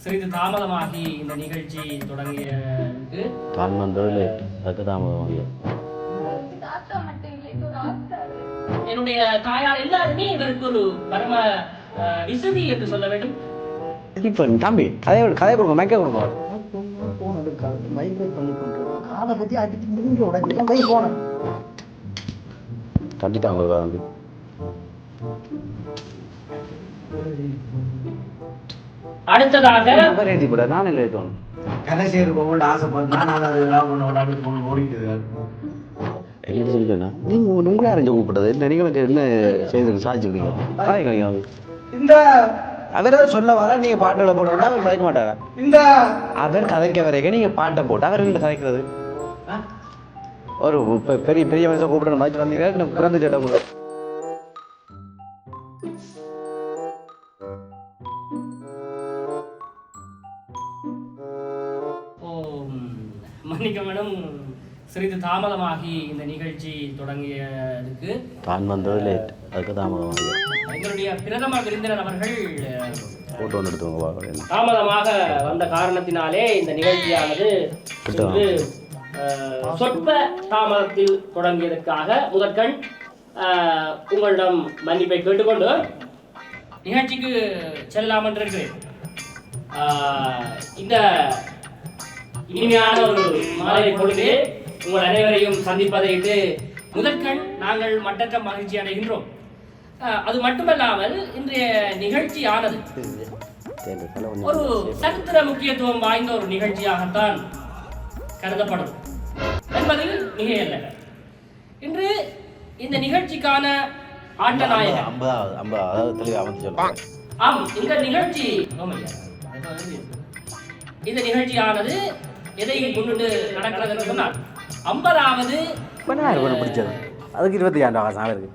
சிறிது தாமதமாகி இந்த நிகழ்ச்சி தொடங்கியது. தான் வந்ததில்லை, அதுக்கு தாமதமாகி. என்னுடைய தாயார் எல்லாருமே இவருக்கு ஒரு பரம விசுதி என்று சொல்ல வேண்டும். இப்போ தம்பி கதை கொடுங்க, மைக்க கொடுங்க. தட்டிட்டாங்க தம்பி. அடுத்ததாக நான் இல்லை கதை செய்யறதுக்கு ஆசைப்பட்டு ஓடிட்டு என்ன சொல்லிட்டேன்னா நீங்கள் உங்களே அறிஞ்சு கூப்பிட்டது என்ன நீங்களும் என்ன செய்து சாதிச்சுக்கிறீங்க. இந்த அவர் சொல்ல வர நீங்கள் பாட்டில் போட்டோம்னா அவர் கதைக்க மாட்டாரா? இந்த அவர் கதைக்க வரைக்கும் நீங்கள் பாட்டை போட்டு அவர் இல்லை கதைக்கிறது. ஒரு பெரிய பெரிய மனுஷன் கூப்பிடுற மாதிரி வந்தீங்க பிறந்த சேட்டை கூட. மன்னிக்க மேடம், சிறிது தாமதமாகி இந்த நிகழ்ச்சி தொடங்கியதுக்கு. தான் வந்தது லேட், அதுக்கு தாமதமாகி. எங்களுடைய பிரதம விருந்தினர் அவர்கள் போட்டோ ஒன்று எடுத்துவாங்க. தாமதமாக வந்த காரணத்தினாலே இந்த நிகழ்ச்சியானது சொற்ப தாமதத்தில் தொடங்கியதற்காக முதற்கண் உங்களிடம் மன்னிப்பை கேட்டுக்கொண்டு நிகழ்ச்சிக்கு செல்லலாம் என்று இருக்கிறேன். இந்த இனிமையான ஒரு மாலை பொழுது உங்கள் அனைவரையும் சந்திப்பதையிட்டு முதற்கண் நாங்கள் மட்டற்ற மகிழ்ச்சி அடைகின்றோம். அது மட்டுமல்லாமல் இன்றைய நிகழ்ச்சியானது ஒரு சரித்திர முக்கியத்துவம் வாய்ந்த ஒரு நிகழ்ச்சியாகத்தான் கருதப்படும் என்பதில் மிகையல்ல. இன்று இந்த நிகழ்ச்சிக்கான ஆட்ட நாயகன் இந்த நிகழ்ச்சியானது எதை முன்னிட்டு நடக்கிறது என்று சொன்னால் 50வது பிடிச்சது. அதுக்கு 26 ஆசை இருக்கு.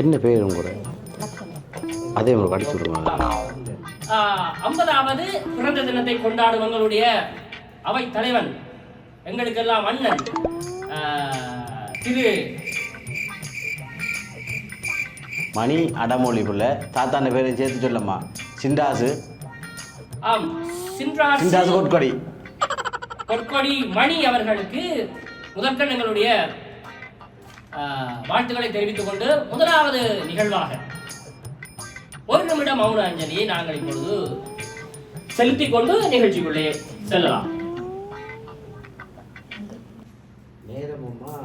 என்ன பேர் கூட அதே ஒரு கடிச்சு விடுவாங்க. 50வது பிறந்த தினத்தை கொண்டாடும் எங்களுடைய அவை தலைவன், எங்களுக்கெல்லாம் அண்ணன் திரு மணி அடமொழி புள்ள தாத்தாண்ட பேரை சேர்த்து சொல்லம்மா. சின்ராசு. ஆம், சின்ராசு பொற்கொடி மணி அவர்களுக்கு முதற்கண் எங்களுடைய வாழ்த்துக்களை தெரிவித்துக் கொண்டு முதலாவது நிகழ்வாக 1 நிமிட மௌன அஞ்சலியை நாங்கள் இப்பொழுது செலுத்திக் கொண்டு நிகழ்ச்சிக்குள்ளே செல்லலாம். நேரமுமா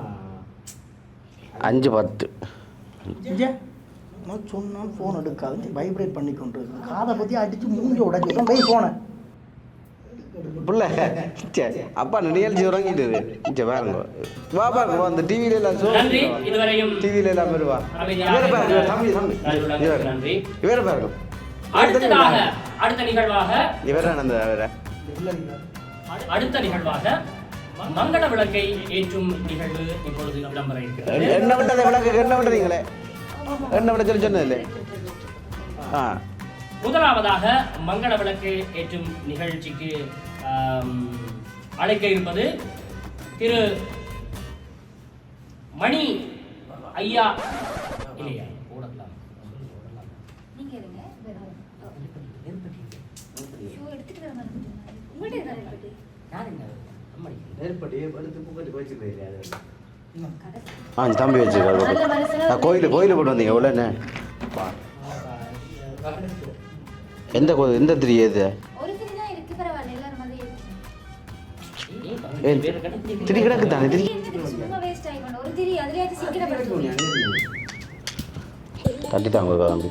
5:10. நான் சொன்னால் ஃபோன் எடுக்காது, வைப்ரேட் பண்ணி கொண்டு இருக்கு. காதை பற்றி அடித்து மூஞ்சி உடஞ்சி போய் ஃபோனை புள்ள அப்பா நிகழ்ச்சி உறங்கிட்டு பாருங்க. வா பாருங்க, அந்த டிவியில எல்லாம் டிவியில எல்லாம் வருவா. இவரை பாருங்க. அடுத்த நிகழ்வாக அடுத்த நிகழ்வாக மங்கள விளக்கை ஏற்றும் நிகழ்வு இப்பொழுது இடம்பெற இருக்கிறது. என்ன விட்டதை விளக்கு என்ன விட்டுறீங்களே, என்ன விட சொல்லி சொன்னதில்லை. முதலாவதாக மங்கள விளக்கு ஏற்றும் நிகழ்ச்சிக்கு அழைக்க இருப்பது திரு மணி ஐயா. தம்பி வச்சுருக்காரு. கோயிலு போட்டு வந்தீங்க எவ்வளோ என்ன? எந்த கோயில், எந்த திரி எது? திரி கிடக்கு தானே. திரி தட்டி தாங்க தம்பி.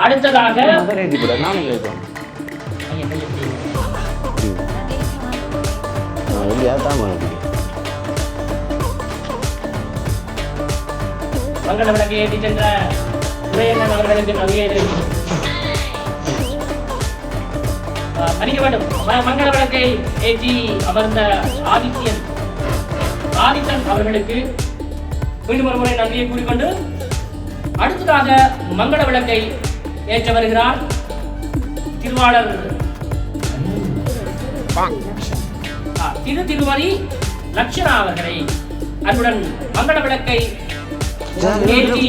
அடுத்ததாக மங்கள விளக்கை ஏற்றி சென்ற உரையண்ணன் அவர்களுக்கு நல்கியது மன்னிக்க வேண்டும். மங்கள விளக்கை ஏற்றி அமர்ந்த ஆதித்தன் அவர்களுக்கு மீண்டும் ஒரு முறை நன்றியை கூறிக்கொண்டு அடுத்ததாக மங்கள விளக்கை ஏற்ற வருகிறார் திருவாளர் திருமதி லட்சணா அவர்களை அன்புடன் மங்கள விளக்கை ஏற்றி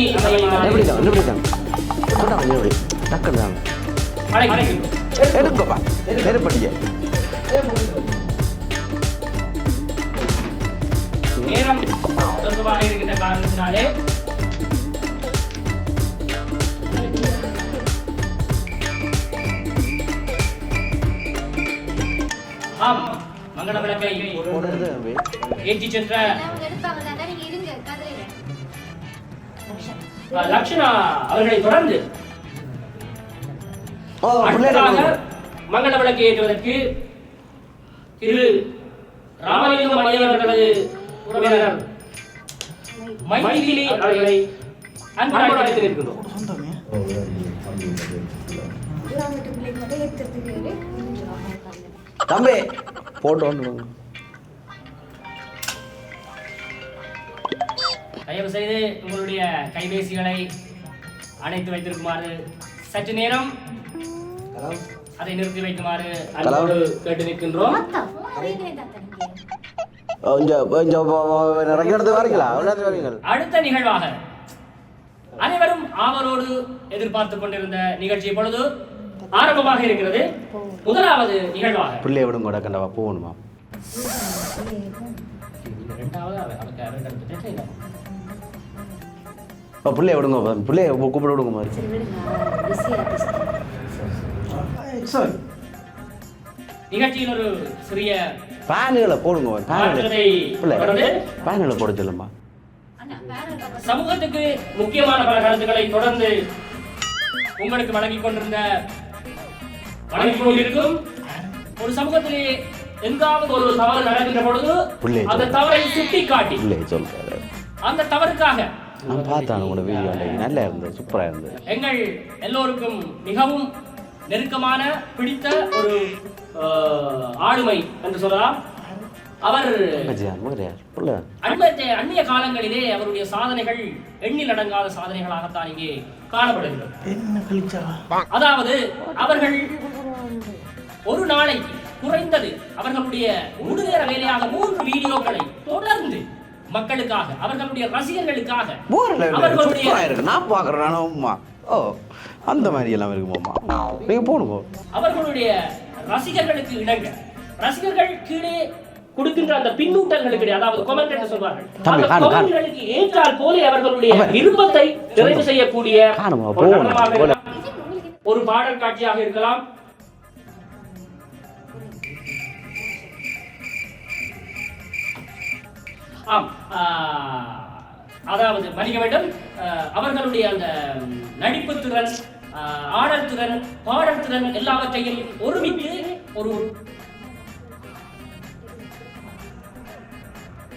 எடுக்கப்பா நெருப்படிய நேரம் சொந்தமாக இருக்கின்ற காரணத்தினாலே ஆம் மங்கள விளக்கை ஏற்றி சென்ற லட்சணா அவர்களை தொடர்ந்து அடுத்ததாக மங்கள விளக்கை ஏற்றுவதற்கு திரு ராமலிங்கம் ஐயா அவர்களது உறவினர் மைதிலி அவர்களை அன்புடன் அழைத்திருக்கிறோம். தம்பி போட்டோ ஒன்று தயவு செய்து உங்களுடைய கைபேசிகளை அணைத்து வைத்திருக்குமாறு சற்று நேரம் அதை நிறுத்தி வைக்குமாறு அன்போடு கேட்டு நிற்கின்றோம். அடுத்த நிகழ்வாக அனைவரும் ஆவலோடு எதிர்பார்த்துக் கொண்டிருந்த நிகழ்ச்சி இப்பொழுது ஆரம்பமாக இருக்கிறது. முதலாவது நிகழ்வாக பிள்ளை விடும் கூட கண்டவா போகணுமா பிள்ளைய விடுங்க பிள்ளைய கூப்பிட விடுங்க மாதிரி நிகழ்ச்சியில் ஒரு சிறிய பேனுகளை போடுங்க பேனுகளை போட சொல்லுமா. சமூகத்துக்கு முக்கியமான பல கருத்துக்களை தொடர்ந்து உங்களுக்கு வழங்கிக் கொண்டிருக்கும் ஒரு சமூகத்திலே எங்காவது ஒரு தவறு நடக்கின்ற பொழுது அந்த தவறை சுட்டி காட்டி சொல்றாரு அந்த தவறுக்காக நான் பார்த்தேன் உங்களோட வீடியோ நல்லா இருந்தது சூப்பரா இருந்தது. எங்கள் எல்லோருக்கும் மிகவும் நெருக்கமான பிடித்த ஒரு ஆளுமை என்று சொல்லலாம். அவர் அண்மைய காலங்களிலே அவருடைய சாதனைகள் எண்ணில் அடங்காத சாதனைகளாகத்தான் இங்கே காணப்படுகிறது. அதாவது அவர்கள் ஒரு நாளைக்கு குறைந்தது அவர்களுடைய முழுநேர வேலையாக 3 வீடியோக்களை தொடர்ந்து மக்களுக்காக அவர்களுடைய ரசிகர்களுக்காக நான் பாக்குறேன் அந்த மாதிரி எல்லாம் இருக்குமாமா நீங்க போடுங்க. அவர்களுடைய ரசிகர்களுக்கு இணங்க ரசிகர்கள் கீழே கொடுக்கின்ற அந்த பின்னூட்டங்களுக்கு அதாவது கமெண்ட் என்று சொல்வார்கள் அந்த கமெண்ட்களுக்கு ஏற்றால் போல அவர்களுடைய விருப்பத்தை நிறைவு செய்யக்கூடிய ஒரு பாடல் காட்சியாக இருக்கலாம். ஆம் அதாவது மன்னிக்க வேண்டும் அவர்களுடைய அந்த நடிப்பு திறன் ஆடல் திறன் பாடல் திறன் எல்லாவற்றையும் ஒருமித்து ஒரு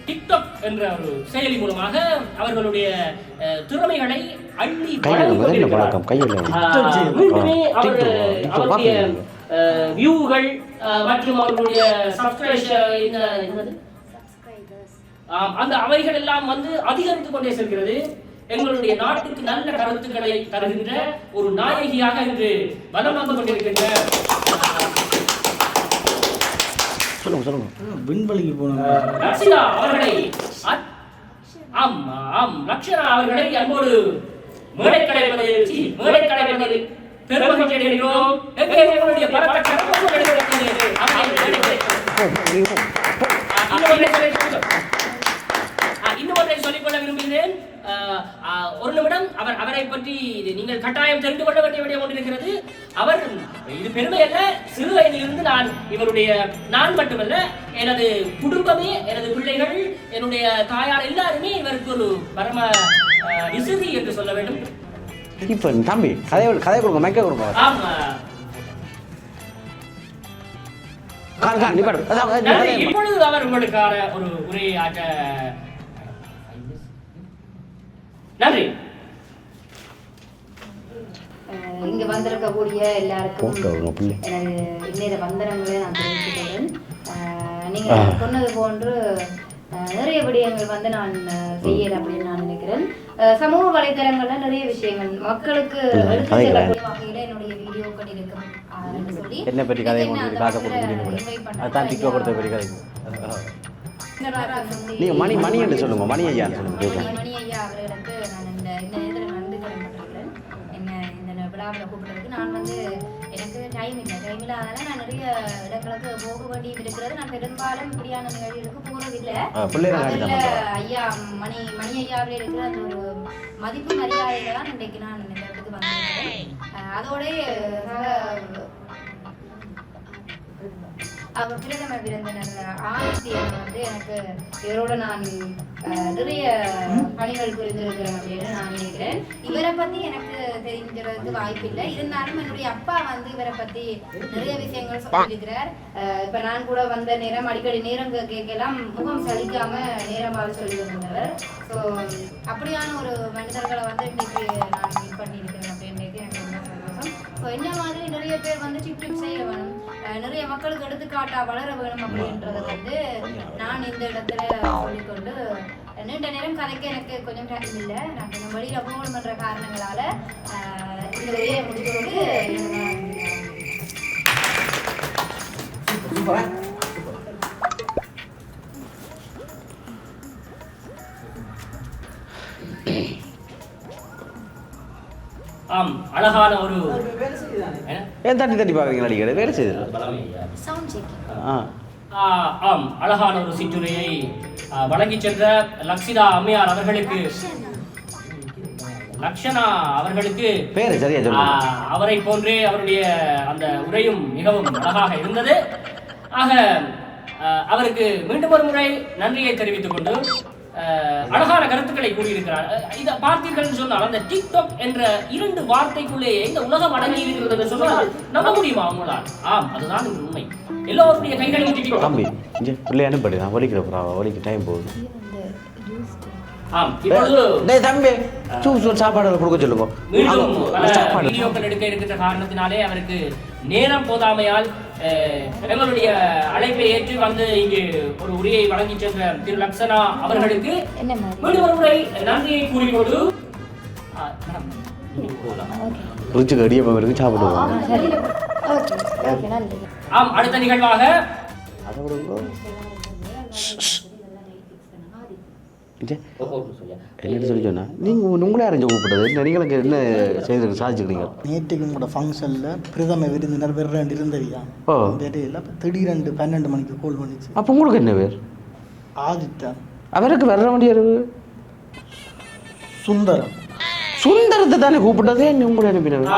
டிக்டாக் என்ற ஒரு செயலி மூலமாக அவர்களுடைய திறமைகளை அள்ளி அவருடைய வியூகள் மற்றும் அவர்களுடைய அந்த அவைகள் எல்லாம் வந்து அதிகரித்துக் கொண்டே செல்கிறது. எங்களுடைய நாட்டுக்கு நல்ல கருத்துக்களை தருகின்ற ஒரு நாயகியாக இன்று வலம் வந்து கொண்டிருக்கின்ற விண்வெளிக்கு போன லட்சணா அவர்களை லட்சணா அவர்களை அன்போடு மேடை கடைப்பதில் பெருமகிழ்ச்சி அடைகிறோம். எங்களுடைய பரத்த இன்னொன்றை சொல்லிக்கொள்ள விரும்புகிறேன். ஒரு நிமிடம் அவரை பற்றி நீங்கள் கட்டாயம் தெரிந்து கொள்ள வேண்டிய விடயம் கொண்டிருக்கிறது. அவர் இது பெருமை அல்ல, சிறு வயதிலிருந்து நான் மட்டுமல்ல எனது குடும்பமே எனது பிள்ளைகள் என்னுடைய தாயார் எல்லாருமே இவருக்கு ஒரு பரம விசுதி என்று சொல்ல வேண்டும். இப்ப தம்பி கதை கொடுங்க மைக்க கொடுங்க. இப்பொழுது அவர் உங்களுக்கான ஒரு உரையை ஆற்ற நன்றி. இங்க வந்திருக்கக்கூடிய எல்லாருக்கும் எனது இன்னொரு வந்தனங்களை நான் தெரிவித்துக்கிறேன். நீங்க சொன்னது போன்று நிறைய விடயங்கள் வந்து நான் செய்யல அப்படின்னு நான் நினைக்கிறேன். சமூக வலைதளங்கள்ல நிறைய விஷயங்கள் மக்களுக்கு எடுத்து செல்லக்கூடிய வகையில என்னுடைய வீடியோக்கள் இருக்கும் சொல்லி என்ன பற்றி கதை கொண்டு நீங்க மணி என்று சொல்லுங்க, மணி ஐயா சொல்லுங்க. மணி ஐயா அவர்களுக்கு நான் இந்த நேரத்தில் நன்றி கடன்பட்டிருக்கிறேன். என்ன இந்த விழாவில் கூப்பிட்டதுக்கு. நான் வந்து எனக்கு டைம் இல்லாதனால நான் நிறைய இடங்களுக்கு போக வேண்டியது இருக்கிறது. நான் பெரும்பாலும் இப்படியான நிகழ்வுகளுக்கு போறதில்லை. ஐயா மணி ஐயாவிலே இருக்கிற அந்த ஒரு மதிப்பு மரியாதைகளை தான் இன்றைக்கு நான் இந்த இடத்துக்கு வந்திருக்கிறேன். அதோட அவர் பிரதம விருந்தினர் ஆதித்யன் வந்து எனக்கு இவரோட நான் நிறைய பணிகள் புரிந்திருக்கிறேன் அப்படின்னு நான் நினைக்கிறேன். இவரை பத்தி எனக்கு தெரிஞ்சிறதுக்கு வாய்ப்பு இல்லை. இருந்தாலும் என்னுடைய அப்பா வந்து இவரை பத்தி நிறைய விஷயங்கள் சொல்லியிருக்கிறார். இப்ப நான் கூட வந்த நேரம் அடிக்கடி நேரம் கேட்கலாம் முகம் சலிக்காம நேரமாக சொல்லி வந்தவர். ஸோ அப்படியான ஒரு மனிதர்களை வந்து இன்னைக்கு நான் மீட் பண்ணியிருக்கிறேன் அப்படின்னு எனக்கு ரொம்ப சந்தோஷம். ஸோ என்ன மாதிரி நிறைய பேர் வந்து டிப் செய்ய வேணும், நிறைய மக்களுக்கு எடுத்துக்காட்டா வளர வேணும் அப்படின்றத வந்து நான் இந்த இடத்துல சொல்லிக்கொண்டு நீண்ட நேரம் கதைக்க எனக்கு கொஞ்சம் டைம் இல்லை. நான் கொஞ்சம் வெளியில போகணுன்ற காரணங்களால இந்த வேலையை முடிச்சுக்கொண்டு ஆம், அழகான ஒரு ஏன் தட்டி பார்க்குறீங்களா அடிக்கடி? வேலை செய்யுது. ஆம், அழகான ஒரு சிற்றுரையை வழங்கி சென்ற லக்ஷிதா அம்மையார் அவர்களுக்கு, லக்ஷனா அவர்களுக்கு பேரு சரியா சொல்லுங்க. அவரை போன்றே அவருடைய அந்த உரையும் மிகவும் அழகாக இருந்தது. ஆக அவருக்கு மீண்டும் ஒரு முறை நன்றியை தெரிவித்துக் கொண்டு அழகான கருத்துக்களை கூறியிருக்கிறார். இதை பார்த்தீர்கள் சொன்னால் அந்த டிக்டாக் என்ற 2 வார்த்தைக்குள்ளேயே இந்த உலகம் அடங்கி இருக்கிறது என்று சொன்னால் நம்ப முடியுமா அவங்களால்? ஆம், அதுதான் உண்மை. எல்லோருடைய கைகளையும் தம்பி இங்கே பிள்ளை அனுப்படி, நான் வலிக்கிற வலிக்கு டைம் போகுது. ஆம், இப்பொழுது தம்பி சாப்பாடு கொடுக்க சொல்லுங்க. மீண்டும் வீடியோக்கள் எடுக்க இருக்கின்ற காரணத்தினாலே அவருக்கு நேரம் போதாமையால் எங்களுடைய அழைப்பை ஏற்று வந்து இங்கு ஒரு உரையை வழங்கி சென்ற திரு லக்ஷனா அவர்களுக்கு மீண்டும் ஒரு முறை நன்றியை கூறிக்கொண்டு ருச்சிக்கு அடியப்பம் இருக்கு, சாப்பிடுவோம். ஆம், அடுத்த நிகழ்வாக என்ன சொல்லி சொன்னா நீங்கள் உங்களே அறிஞ்சு கூப்பிட்டது நீங்களுக்கு என்ன செய்து சாதிச்சுக்கிறீங்க? நேற்றுக்கு உங்களோட ஃபங்க்ஷனில் பிரதம விருந்தினர் வேறு இருந்தவியா? ஓ தெரியல. அப்போ திடீரெண்டு 12 மணிக்கு கால் பண்ணிச்சு. அப்போ உங்களுக்கு என்ன பேர்? ஆதித்யா. அவருக்கு வர வேண்டிய சுந்தரம். சுந்தரத்தை தானே கூப்பிட்டதே உங்களை அனுப்பினவர்.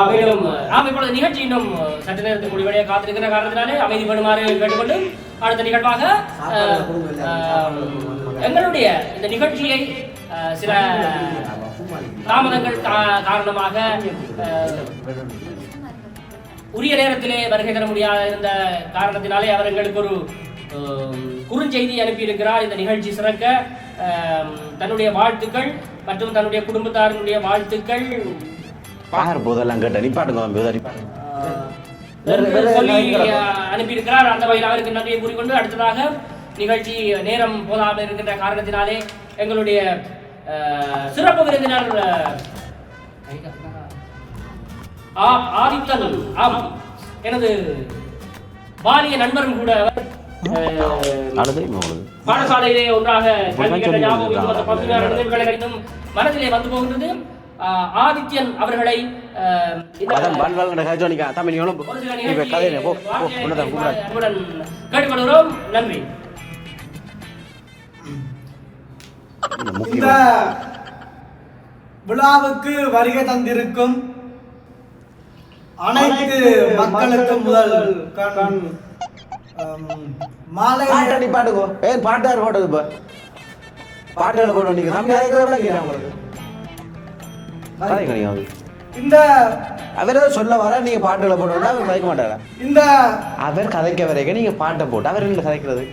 இப்பொழுது நிகழ்ச்சி இன்னும் சற்று நேரத்துக்கு முடிவடைய காத்திருக்கிற காரணத்தினாலே அமைதி பண்ணுமாறு கேட்டுக்கொண்டு அடுத்த நிகழ்வாக எங்களுடைய இந்த நிகழ்ச்சியை சில தாமதங்கள் காரணமாக உரிய நேரத்திலே வருகை தர முடியாத இருந்த காரணத்தினாலே அவர் எங்களுக்கு ஒரு குறுஞ்செய்தி அனுப்பியிருக்கிறார். இந்த நிகழ்ச்சி சிறக்க தன்னுடைய வாழ்த்துக்கள் மற்றும் தன்னுடைய குடும்பத்தாருடைய வாழ்த்துக்கள் போதெல்லாம் கேட்ட நிப்பாட்டுங்க சொல்லி அனுப்பியிருக்கிறார். அந்த வகையில் அவருக்கு நன்றியை கூறிக்கொண்டு அடுத்ததாக நிகழ்ச்சி நேரம் போதாமல் இருக்கின்ற காரணத்தினாலே எங்களுடைய சிறப்பு விருந்தினர் ஆதித்தன், ஆம் எனது பாலிய நண்பரும் கூட, பாடசாலையிலே ஒன்றாக மனதிலே வந்து போகின்றது. ஆதித்யன் அவர்களை கேட்டுக்கொள்கிறோம். நன்றி. இந்த விழாவுக்கு வருகை தந்திருக்கும் அனைத்து மக்களுக்கும் முதல் மாலை பாட்டுக்கோ பாட்டாரு போட்டது பாட்டு போட்டு இந்த அவரே சொல்ல வர நீங்க பாட்டுகளை போட்டோம்னா அவர் கதைக்க மாட்டாரா? இந்த அவர் கதைக்க வரைக்கும் நீங்க பாட்டை போட்டு அவர் என்ன கதைக்கிறது?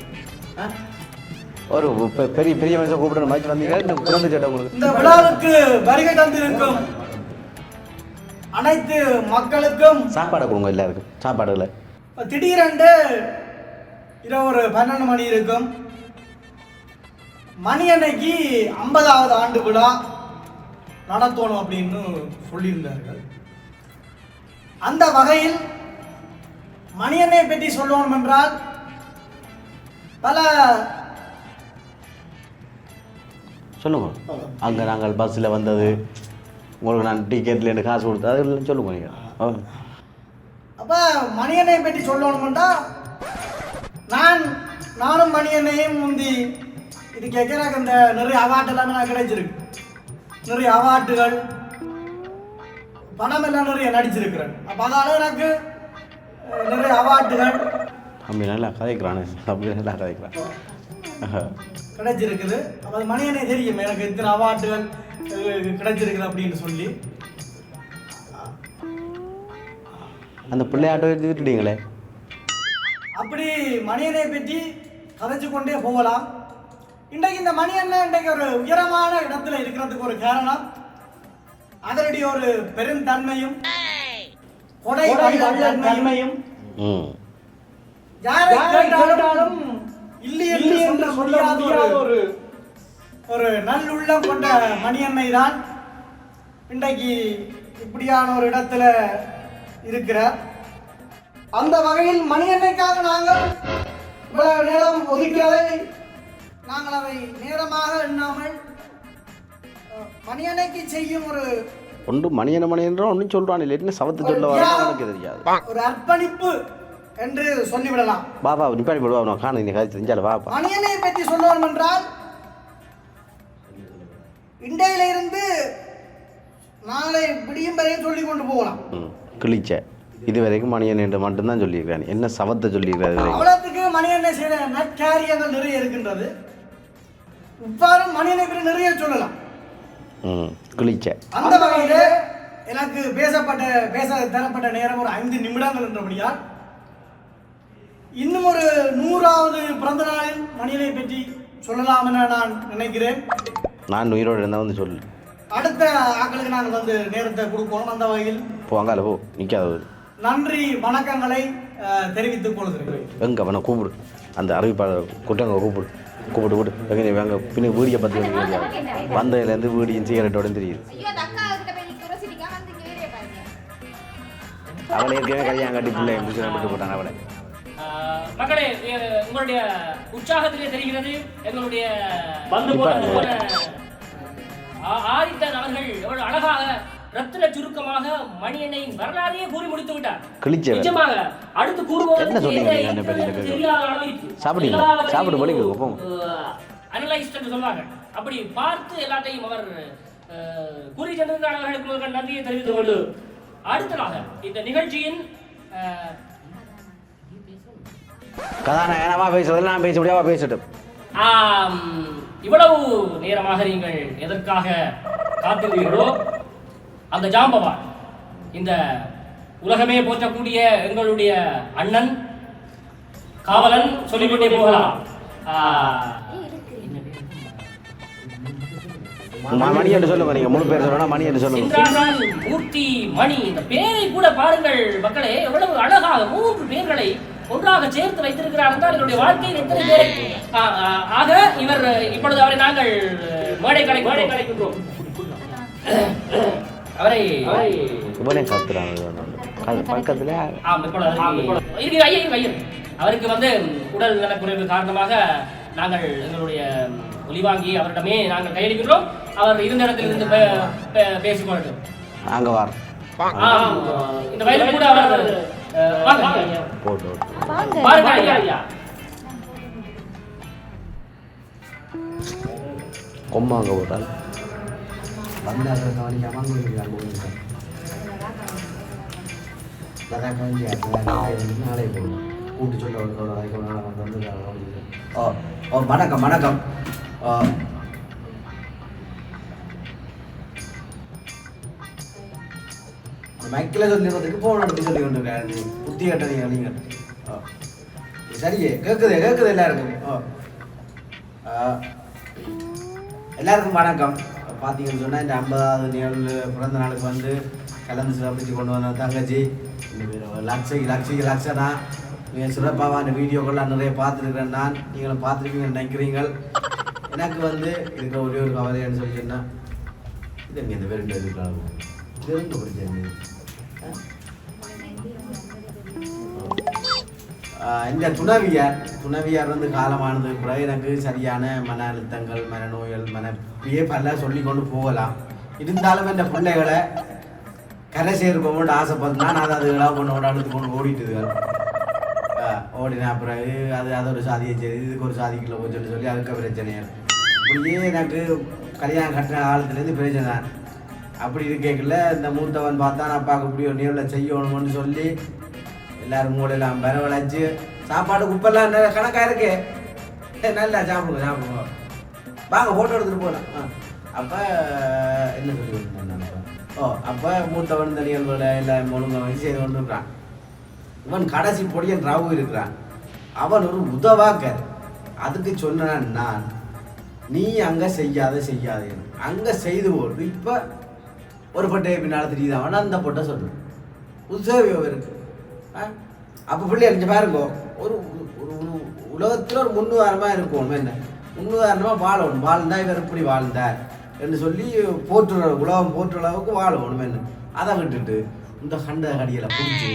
ஒரு பெரிய பெரிய மனுஷன் கூப்பிட்டு மாதிரி வந்தீங்க குழந்தை சேட்டை உங்களுக்கு. இந்த விழாவுக்கு வருகை தந்திருக்கும் அனைத்து மக்களுக்கும் சாப்பாடு கொடுங்க. எல்லாருக்கும் சாப்பாடுல திடீரென்று இரவு ஒரு 12 மணி இருக்கும். மணி அன்னைக்கு 50வது ஆண்டு விழா நடத்தணும் அப்படின்னு சொல்லியிருந்தார்கள். அந்த வகையில் மணியண்ணை பற்றி சொல்லணும் என்றால் பல சொல்லுங்க. அங்கே நாங்கள் பஸ்ஸில் வந்தது, உங்களுக்கு நான் டிக்கெட்டில் எனக்கு காசு கொடுத்தது, அதெல்லாம் சொல்லுங்க நீங்கள். அப்போ மணியண்ணையை பற்றி சொல்லணும்னா நானும் மணியண்ணையும் முந்தி இது கேட்குறாங்க. இந்த நிறைய அவார்டு எல்லாமே நான் கிடைச்சிருக்கு. நிறைய அவார்டுகள், படம் எல்லாம் நிறைய நடிச்சிருக்கிறேன். அப்போ அதனால எனக்கு நிறைய அவார்டுகள் அப்படி நல்லா கதைக்கிறானு, அப்படி நல்லா கதைக்கிறான் கிடைச்சிருக்குது. அப்போ அது மணியனே தெரியும் எனக்கு இத்தனை அவார்டுகள் கிடைச்சிருக்குது அப்படின்னு சொல்லி. அந்த பிள்ளையாட்டோ எடுத்து விட்டுட்டீங்களே. அப்படி மணியனை பற்றி கதைச்சு கொண்டே போகலாம். இன்றைக்கு இந்த மணியண்ணன் இன்றைக்கு ஒரு உயரமான இடத்துல இருக்கிறதுக்கு ஒரு காரணம் அதனுடைய ஒரு பெருந்தன்மையும் கொடை தன்மையும். யாரை கேட்டாலும் இல்லை என்று சொல்ல முடியாத ஒரு நல்லுள்ளம் கொண்ட மணியன்னை தான் இன்றைக்கு இப்படியான ஒரு இடத்துல இருக்கிறார். அந்த வகையில் மணியன்னைக்காக நாங்கள் இவ்வளவு நேரம் ஒதுக்கிறதை நாங்கள் அதை நேரமாக எண்ணாமல் மணியன்னைக்கு செய்யும் ஒரு ஒன்று மணியன்ற ஒன்றும் சொல்கிறான் இல்லை, என்ன சவத்து சொல்ல வர எனக்கு தெரியாது. ஒரு அர்ப்பணிப்பு என்று சொல்லிவிடலாம். பாபா நிப்பாடி போடுவா, நான் காண நீ கதை தெரிஞ்சால பாப்பா. மணியனை பற்றி சொல்லணும் என்றால் இன்றையிலிருந்து நாளை விடியும் வரையும் சொல்லி கொண்டு போகலாம். கிழிச்ச இது வரைக்கும் மணியன் என்று மட்டும்தான் சொல்லியிருக்கிறேன், என்ன சவத்தை சொல்லியிருக்கிறாரு. அவ்வளோத்துக்கு மணியனை செய்த நற்காரியங்கள் நிறைய இருக்கின்றது. இவ்வாறு மணியனை பற்றி நிறைய சொல்லலாம். கிழிச்ச அந்த வகையில் எனக்கு பேச தரப்பட்ட நேரம் ஒரு 5 நிமிடங்கள் என்றபடியால் இன்னும் ஒரு 100வது பிறந்த நாளில் மணியனை பற்றி சொல்லலாம் என நான் நினைக்கிறேன். நான் உயிரோடு இருந்தால் வந்து சொல்லு. அடுத்த ஆக்களுக்கு நாங்கள் வந்து நேரத்தை கொடுக்கணும். அந்த வகையில் போங்கால போ நிற்காது. நன்றி வணக்கங்களை தெரிவித்துக் கொள்கிறேன். எங்க அவனை கூப்பிடு, அந்த அறிவிப்பாளர் கூட்டங்க கூப்பிட்டு எங்கே வாங்க பின்ன வீடியோ பற்றி வந்ததுலேருந்து வீடியும் சிகரெட்டோட தெரியுது. அவளை ஏற்கனவே கல்யாணம் கட்டி பிள்ளை விட்டு போட்டாங்க. அவளை மக்களே, உங்களுடைய உற்சாகத்திலே தெரிகிறது எங்களுடைய ஆதித்தன் அவர்கள் எவ்வளவு அழகாக ரத்தின சுருக்கமாக மணியண்ணையின் வரலாறையே கூறி முடித்து விட்டார். நிஜமாக அடுத்து கூறுவோம் அனலைஸ்ட் என்று சொல்வாங்க. அப்படி பார்த்து எல்லாத்தையும் அவர் கூறி சென்றிருந்தார். அவர்களுக்கு நன்றியை தெரிவித்துக் கொண்டு அடுத்ததாக இந்த நிகழ்ச்சியின் கதாநாயகனமா பேசுவதில் நான் பேச முடியாம பேசட்டும். இவ்வளவு நேரமாக நீங்கள் எதற்காக காத்திருந்தீர்களோ அந்த ஜாம்பவான், இந்த உலகமே போற்றக்கூடிய எங்களுடைய அண்ணன் காவலன் சொல்லிக்கொண்டே போகலாம். மணி என்று சொல்லுங்க, நீங்க முழு பேர் சொல்லணும். மணி என்று சொல்லுங்க. மூர்த்தி மணி, இந்த பேரை கூட பாருங்கள் மக்களே, எவ்வளவு அழகாக 3 பேர்களை ஒன்றாக சேர்த்து வைத்திருக்கிறார் என்றால் என்னுடைய வாழ்க்கையில் எத்தனை பேரை ஆக இவர் இப்பொழுது அவரை நாங்கள் மேடை கலைக்கின்றோம். அவரை பக்கத்துல அவருக்கு வந்து உடல் நலக்குறைவு காரணமாக நாங்கள் எங்களுடைய ஒலிவாங்கி அவரிடமே நாங்கள் கையளிக்கின்றோம். அவர் இருந்த இடத்திலிருந்து பேசிக்கொள்ளட்டும். நாங்க வரோம். இந்த வயதில் கூட அவர் கொம்மாங்க போட்டால் நாளை போகணும் கூட்டு சொல்ல. வணக்கம் வணக்கம். மைக்கில் சொல்லிடுறதுக்கு போன அப்படி சொல்லி கொண்டிருக்காரு. புத்தி கட்டணீங்க நீங்கள். சரியே கேட்குது எல்லாருக்கும். எல்லாருக்கும் வணக்கம். பார்த்தீங்கன்னு சொன்னால் இந்த 50வது நிகழ்வு பிறந்த நாளுக்கு வந்து கலந்து சிறப்பித்து கொண்டு வந்த தங்கச்சி லக்ஷனா நீங்கள் சிறப்பான வீடியோக்கள்லாம் நிறைய பார்த்துருக்கிறேன். நான் நீங்களும் பார்த்துருக்கீங்கன்னு நினைக்கிறீங்க. எனக்கு வந்து இருக்கிற ஒரே ஒரு கவலைன்னு சொல்லிங்கன்னா இது எங்கே இந்த பேருந்து இருக்கலாம். இது எங்கே படிச்சேன் இந்த துணவியார் வந்து காலமானது பிறகு எனக்கு சரியான மன அழுத்தங்கள் மனநோய்கள் மனப்பியே பல சொல்லி கொண்டு போகலாம். இருந்தாலும் இந்த பிள்ளைகளை கரை சேர்ப்போம்னு ஆசைப்பட்டு நான் அதை அதுகளாக கொண்டு அடுத்து கொண்டு ஓடிட்டுதுகள். ஓடினா பிறகு அது ஒரு சாதியை சரி இதுக்கு ஒரு சாதிக்குள்ள போச்சுன்னு சொல்லி அதுக்கு பிரச்சனைகள் இப்படியே எனக்கு கல்யாணம் கட்டின காலத்துலேருந்து பிரச்சனை. அப்படி இருக்கல இந்த மூத்தவன் பார்த்தான் அப்பாவுக்கு இப்படி ஒரு நேரில் செய்யணும்னு சொல்லி எல்லாரும் மூடையெல்லாம் வரவழைச்சு சாப்பாடு குப்பெல்லாம் கணக்காக இருக்கு. நல்லா சாப்பிடுங்க வாங்க ஃபோட்டோ எடுத்துகிட்டு போகலாம். அப்போ என்ன சொல்லி கொடுத்தேன் அப்போ மூத்தவன் இந்த நிகழ்வுகளை எல்லாம் ஒழுங்காக வச்சு செய்து கொண்டு இருக்கிறான். இவன் கடைசி பொடியன் ராகு இருக்கிறான். அவன் ஒரு உதவாக்கர். அதுக்கு சொன்னான் நான் நீ அங்கே செய்யாதே அங்கே செய்து போட்டு இப்போ ஒரு பொட்டையை பின்னால் தெரியுதான் அவன் அந்த பொட்டை சொல்லு உதவியோ இருக்கு. அப்போ பிள்ளை அழிஞ்சு பாருங்கோ ஒரு உலகத்தில் ஒரு முன்னுதாரணமாக இருக்கும். என்ன முன்னுதாரணமாக வாழணும். வாழ்ந்தா இவர் இப்படி வாழ்ந்தார் என்று சொல்லி உலகம் போற்றுற அளவுக்கு வாழணும். என்ன அதை விட்டுட்டு இந்த கண்ட கடிகளை பிடிச்சி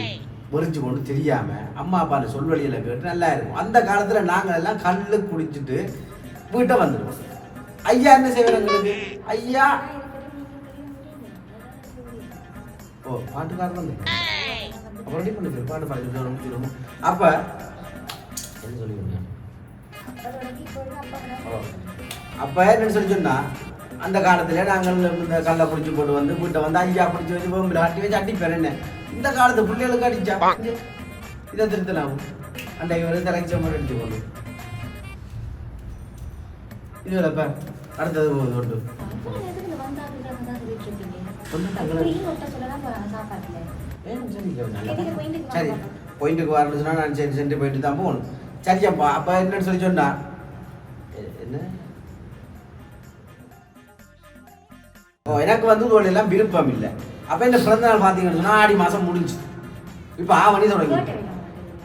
முறிச்சு கொண்டு தெரியாமல் அம்மா அப்பான்னு சொல்வழியில் கேட்டு நல்லா இருக்கும். அந்த காலத்தில் நாங்கள் எல்லாம் கல்லு குடிச்சிட்டு வீட்டை வந்துடுவோம். ஐயா என்ன செய்வார் எங்களுக்கு? ஐயா பாட்டுக்காரன் வந்து அப்போ ரெடி பண்ணி பாட்டு பாடி அப்போ என்ன சொல்லி அப்போ என்னன்னு சொல்லி சொன்னா அந்த காலத்தில் நாங்கள் இந்த கல்லை பிடிச்சி போட்டு வந்து வீட்டை வந்து ஐயா பிடிச்சி வச்சு பொம்பில் கட்டி வச்சு அடிப்பேன். என்ன இந்த காலத்து பிள்ளைகளுக்கு அடிச்சா இதை திருத்தலாம். அண்டை வந்து தலைச்ச மாதிரி அடிச்சு கொண்டு இது இல்லைப்ப அடுத்தது ஒன்று சரி பாயிண்ட்டுக்கு வரணும்னு சொன்னா நான் சரி சென்று போயிட்டு தான் போகணும். சரியாப்பா அப்போ என்னன்னு சொல்லி சொன்னா என்ன எனக்கு வந்து தொழிலெல்லாம் விருப்பம் இல்லை. அப்போ என்ன பிறந்த நாள் பார்த்தீங்கன்னு சொன்னால் ஆடி மாதம் முடிஞ்சு இப்போ ஆவணி தொடங்கி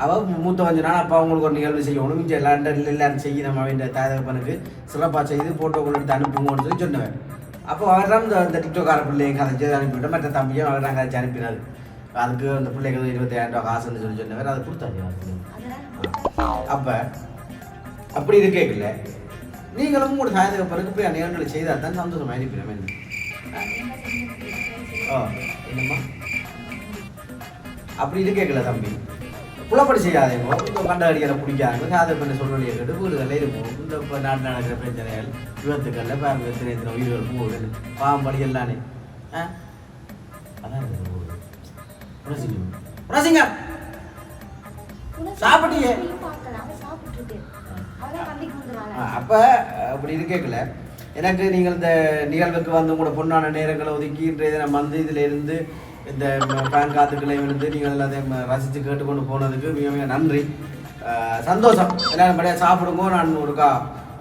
அவள் மூத்த கொஞ்ச நாள் அப்போ அவங்களுக்கு ஒரு நிகழ்வு செய்யணும். இங்கே எல்லாரும் செய்யணும். அவன் தாயகப்பனுக்கு சிறப்பாக செய்து போட்டோக்கள் எடுத்து அனுப்புங்கன்னு சொல்லி சொன்னவன். அப்போ அவர் தான் இந்த டிக்டோக்கார பிள்ளையை கதைச்சி அனுப்பிவிட்டோம். மற்ற தம்பியும் அவர் தான் கதைச்சி அனுப்பினார். அதுக்கு அந்த பிள்ளைக்கு 25,000 காசுன்னு சொல்லி சொன்னவர் அதை கொடுத்தாரு. அப்போ அப்படி இருக்கேங்கல்ல நீங்களும் கூட தாயகப்பனுக்கு போய் நிகழ்வுகளை செய்தால் தான் சந்தோஷமாக அனுப்பினோம். என்னம்மா அப்படி இருக்கேங்கல்ல தம்பி புலப்படி செய்யாதேங்க. இப்போ கண்டடிகளை பிடிக்காதுங்க. சாதை பண்ண சொல்வழியை கேட்டு வீடுகளில் இருக்கும். இந்த இப்போ நாட்டு நடக்கிற பிரச்சனைகள் விபத்துக்களில் பாருங்க எத்தனை உயிர்கள் போகுது பாம்படி எல்லானே அதான் சாப்பிட்டியே. அப்போ அப்படி இருக்கேங்கல்ல எனக்கு நீங்கள் இந்த நிகழ்வுக்கு வந்து கூட பொண்ணான நேரங்களை ஒதுக்கி இன்றைய தினம் வந்து இதில் இருந்து இந்த பேன் காத்துக்களை இருந்து நீங்கள் எல்லாத்தையும் ரசித்து கேட்டுக்கொண்டு போனதுக்கு மிக மிக நன்றி. சந்தோஷம். எல்லாரும் படியாக சாப்பிடுங்க. நான் ஒருக்கா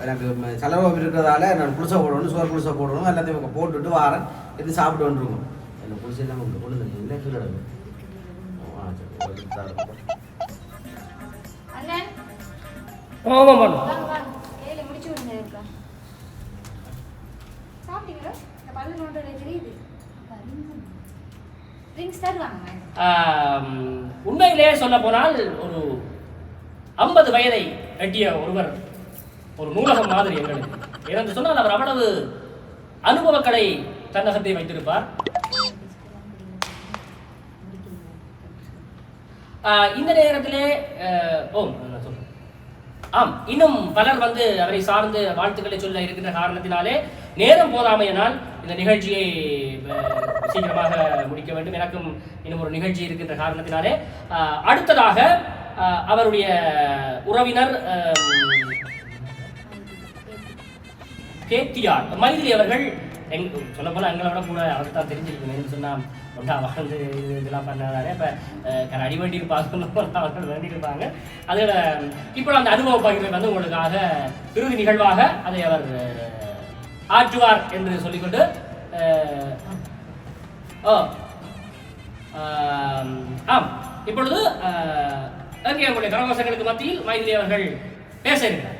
எனக்கு செலவு இருக்கிறதால நான் குளிசை போடணும், சோறு குளிசை போடணும், எல்லாத்தையும் போட்டுட்டு வாரேன். எது சாப்பிட்டு வந்துருவோம். என்ன குளிசை எல்லாம் உங்களுக்கு கொண்டு வந்து இல்லை கீழே உண்மையிலே சொல்ல போனால் ஒரு 50 வயதை எட்டிய ஒருவர் ஒரு நூலகம் மாதிரி எங்களுக்கு ஏனென்று சொன்னால் அவர் அவ்வளவு அனுபவங்களை தன்னகத்தை வைத்திருப்பார். இந்த நேரத்திலே இன்னும் பலர் வந்து அவரை சார்ந்து வாழ்த்துக்களை சொல்ல இருக்கின்ற காரணத்தினாலே நேரம் போதாமையினால் இந்த நிகழ்ச்சியை சீக்கிரமாக முடிக்க வேண்டும். எனக்கும் இன்னும் ஒரு நிகழ்ச்சி இருக்கின்ற காரணத்தினாலே அடுத்ததாக அவருடைய உறவினர் கேத்தியார் மைதிலி அவர்கள் சொல்ல போல எங்களை விட கூட அவருக்கு தான் தெரிஞ்சிருக்கணும். சொன்னால் ஒன்றா வாழ்ந்து இதெல்லாம் பண்ணாதானே இப்போ அடி வேண்டி இருப்பாங்க அவர்கள் வேண்டி இருப்பாங்க. அதில் இப்போ அந்த அனுபவ பகிர்வை வந்து உங்களுக்காக இறுதி நிகழ்வாக அதை அவர் ஆற்றுவார் என்று சொல்லிக்கொண்டு இப்பொழுது அங்கே உங்களுடைய கரகோஷங்களுக்கு மத்தியில் மைதிலி அவர்கள் பேச இருக்கிறார்.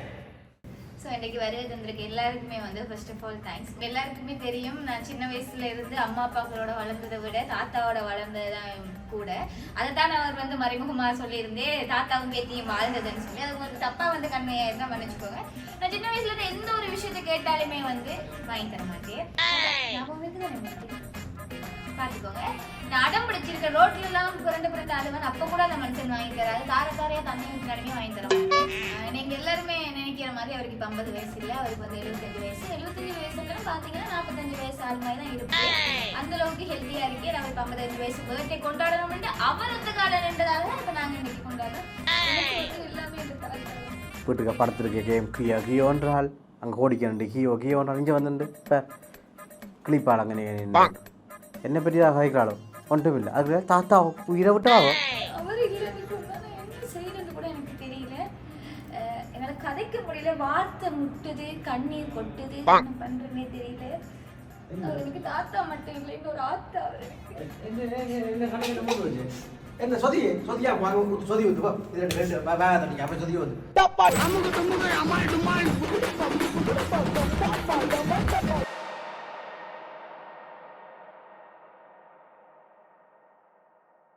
ஸோ இன்னைக்கு வருகை தந்திருக்க எல்லாருக்குமே வந்து ஃபர்ஸ்ட் ஆஃப் ஆல் தேங்க்ஸ். எல்லாருக்குமே தெரியும் நான் சின்ன வயசுல இருந்து அம்மா அப்பாக்களோட வளர்ந்ததை விட தாத்தாவோட வளர்ந்ததுதான் கூட. அதை தான் அவர் வந்து மறைமுகமாக சொல்லியிருந்தே தாத்தாவும் பேத்தியும் வாழ்ந்ததுன்னு சொல்லி அது உங்களுக்கு தப்பா வந்து கண்மையாக இருந்தால் மன்னிச்சுக்கோங்க. நான் சின்ன வயசுல இருந்து எந்த ஒரு விஷயத்தை கேட்டாலுமே வந்து வாங்கி தர மாட்டேன். பாத்துக்கோங்க, நான் அடம் பிடிச்சிருக்க ரோட்ல எல்லாம் புரண்டு அழுவன் அப்ப கூட அந்த மனுஷன் வாங்கி தராது. தாரையா தண்ணி ஊற்றினாலுமே வாங்கி தர மாட்டேன். நீங்க எல்லாருமே நினைக்கிற மாதிரி அவருக்கு இப்ப 50 வயசு இல்லை, அவருக்கு வந்து 75 வயசு. 75 வயசுன்னு பாத்தீங்கன்னா 45 வயசு ஆள் மாதிரி தான் இருக்கு. அந்த அளவுக்கு ஹெல்த்தியா இருக்கே. நம்ம இப்ப 55 வயசு பர்த்டே கொண்டாடணும்னு அவர் அந்த காலம் நின்றதாக இப்ப நாங்க இன்னைக்கு கொண்டாடுறோம். எல்லாமே வீட்டுக்கு படத்திற்கு கேம் கியோன்றால் அங்கே ஓடிக்கணுண்டு கியோன்றால் இங்கே வந்துண்டு இப்போ கிளிப்பாள் அங்கே என்ன பற்றியாக கதைக்காலும் ஒன்றும் இல்லை. அது தாத்தா உயிரை விட்டு ஆகும். அவர் இல்லைன்னு சொன்னா நான் என்ன செய்யறது கூட எனக்கு தெரியல. என்னால கதைக்க முடியல. வார்த்தை முட்டுது, கண்ணீர் கொட்டுது, என்ன பண்றதுன்னே தெரியல. அவர் எனக்கு தாத்தா மட்டும் இல்லை, இன்னொரு ஆத்தா அவர் எனக்கு. என்ன சொதியா சொதி வந்து அப்போ சொதி வந்து